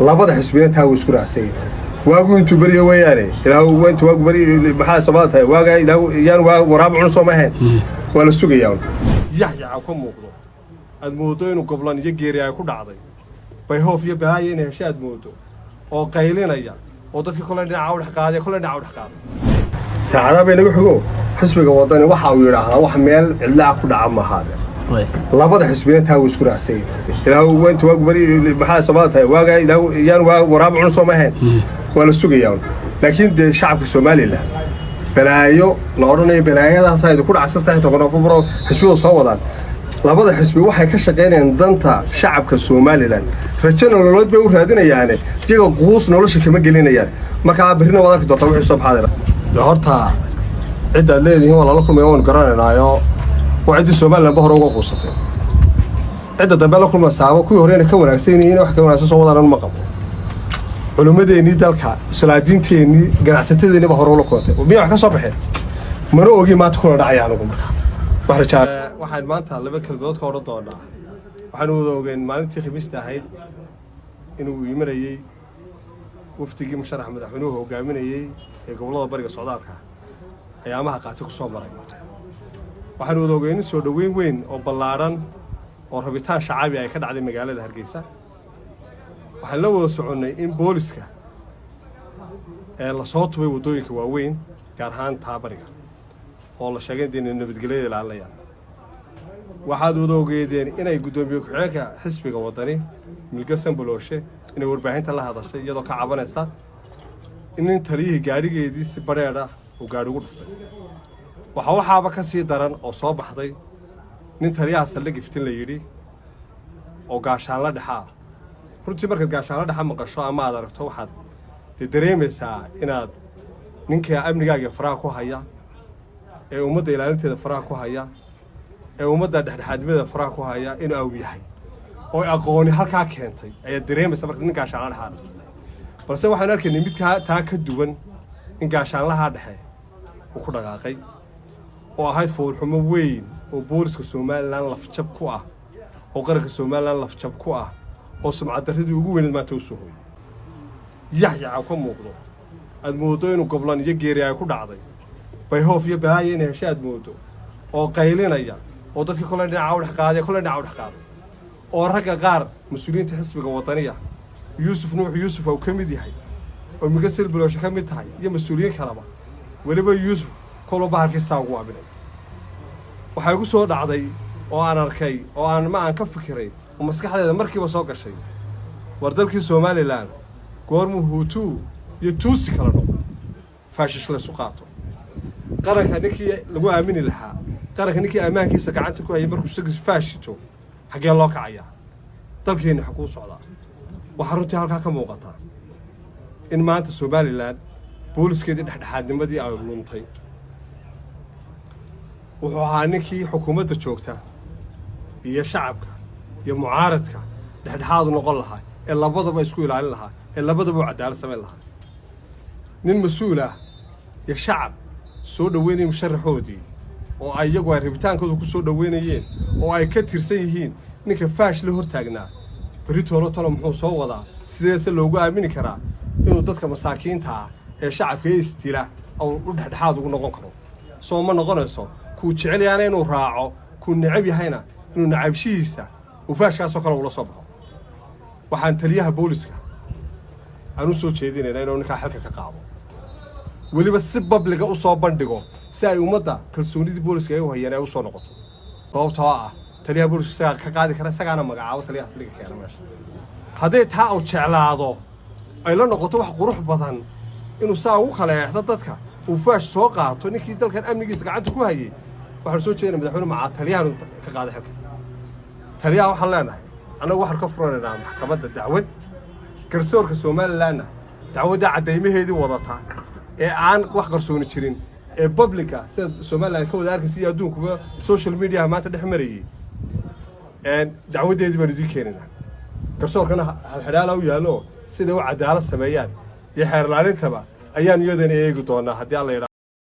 labada xisbiina taa way isku raacsan waagu intuu bariyo weeyaane ilaahu intuu waagu bari maxaa sabaatay waaga ilaahu yaan waa waraab cun soo maahan wala sugayaa yaxyaa ka muuqdo aad moodo inuu goblan iyo geeri ay ku dhacday bay hoof iyo baahay inay heshaad moodo oo qaylinaya oo dadka kale dhinaca u dhaqaaday kale dhinaca u dhaqaaday saacada bay nagu xigo xisbiga wadani waxa uu yiraahdaa wax meel cidla ku dhaca ma haada labada xisbiina taa way isku raacsan ilaahu intuu waagu bari maxaa sabaatay waaga ilaahu yaan waa waraab cun soo maahan wala sugayaa laakiin shacabka Soomaaliland balaayo la oranayo balaayadaas ay ku dhacsan tahay November xisbiga soo wadaan labada xisbi waxay ka shaqeynayaan danta shacabka Soomaaliland rajana nololeed bay u raadinayaan iyaga quus nolosha kama gelinayaan marka barina wada arki doontaa wixii soo baxay horta cid leedahay wala la kulmay oo garanaynayo وعدي سومال لما هرو قوسته عدة دبل كل ما ساوى كل هرينا كون عكسيني وح كون عكسين صوّد أنا المقام علومديني دالك سلادين تيني جناستي ديني بهرو لقوته وبيع حكى صباحين مرو أجي ما تكون رعيانكم بحرشار واحد ما أنت لما كل كورة طالع وحنو جن ما نتي خميس تهيد إنه يمري وفتجي مشرح مدحونه وجامني يقول الله برجع صداقة أيامها قاتك صومري waxaan u ogeyn soo dhaweyn weyn oo ballaaran oo rabitaan shacbi ay ka dhacday magaalada Hargeysa waxaan la wada soconay in booliska la soo tubay wadooyinka waaweyn gaar ahaan taabariga oo la sheegay in nabadgelyada ilaalinayaan waxaad u ogeydeen inay gudoomiye ku-xigeenka xisbiga wadani milgasan bolooshe inay warbaahinta la hadashay iyadoo ka cabanaysa in taliyihii gaarigeedii si bareer ah uu gaari ugu dhuftay waxaaba ka sii daran oo soo baxday nin taliyaha saldhig iftiin la yiri oo gaashaan la dhaxaa runtii marka gaashaan la dhaxaa maqasho ama aad aragto waxaad dareemaysaa inaad ninka amnigaaga faraha ku haya ee ummadda ilaalinteeda faraha ku haya ee ummadda dhexdhexaadnimada faraha ku haya inuu aw yahay oo aqooni halka keentay ayaa dareemaysaa marka nin gaashaan la dhaxaa balse waxaan arkaynay mid taa ka duwan in gaashaan laha dhaxay uu ku dhaqaaqay oo ahayd foolxumo weyn oo booliska Soomaaliland lafjab ku ah oo qaranka Soomaaliland lafjab ku ah oo sumcad darridii ugu weynayd maanta u soo hooyay yaxyaa ka muuqdo aad moodo inuu goblan iyo geeri ay ku dhacday bay hoof iyo baahay inay heshaad moodo oo qaylinaya oo dadka kale dhinaca u dhaqaaday kale dhinaca u dhaqaaday oo ragga qaar mas'uuliyiinta xisbiga wadaniga Yuusuf oo kamid yahay oo migasal bulsho kamid tahay iyo mas'uuliyiin kalaba waliba Yuusuf كل بحر كيساق وابني وحيقول صوت عضي وأنا ركي وأنا ما أنكف فكري ومسكح هذا مركب وساق الشيء وردلك الصومالي الآن قرمه هوتو يتوسي كلامه فاشش لسقاطه قرك هنيكي لقوا أمين الحا قرك هنيكي أمان كيسا كعنتك وهي مركب سجس فاشتو حقي الله كعيا دلك هنا حقوق صعدا وحرتي هالك كم وقطع إن ما أنت الصومالي الآن بولس كده حد مدي أو منطي وحانكي حكومة الشوكتة هي شعبك هي معارضك لحد حاضر نقول لها إلا بضب يسكول على لها إلا بضب عدالة سمع لها نين مسؤولة يا شعب سود ويني مشرحودي وأي يقوى ربطان كذو سود وينيين وأي كتير سيهين نك فاش له تاجنا بريتو الله طلع محو صوّدا سيدس اللي جوا مني كرا إنه ضدك مساكين تها الشعب يستيلا أو لحد حاضر نقول كرو صو ما نقول صو كوتشعلي أنا إنه راعو كون نعبي هنا إنه نعب شيسة وفاش كاسوكر ولا صبح وحن تليها بوليسك أنا صوت شيء ديني لأنه نكاح حلقة كقاعدة واللي بس سبب لقى أصاب بندقه ساي ومضى كل سوني دي بوليسك وهي أنا أصاب نقطه هو بتوقع تليها بوليسك ساي كقاعدة كنا ساي أنا مقعد وتليها سليك كأنا ماشي هذا تها أو تشعل هذا أيلا نقطه وح قروح بطن إنه ساي وخلا يحتضتك وفاش سوقع توني كده كان أمني جيس قاعد تكون هي وحرسوت شيء مدحونه مع تليها كقاعدة حلقة تليها وحلانا أنا واحد كفرنا نعم محكمة الدعوة كرسور كسومال لنا دعوة عديمة هذه وضعتها عن واحد كرسون تشرين بابليكا سومال لنا كود أركي سيادون كوا سوشيال ميديا ما تدحمري دعوة هذه بردي كيرنا كرسور كنا الحلال ويالو سيدو عدالة سميان يحير لعنين تبع أيام يودن إيه قطونا هدي الله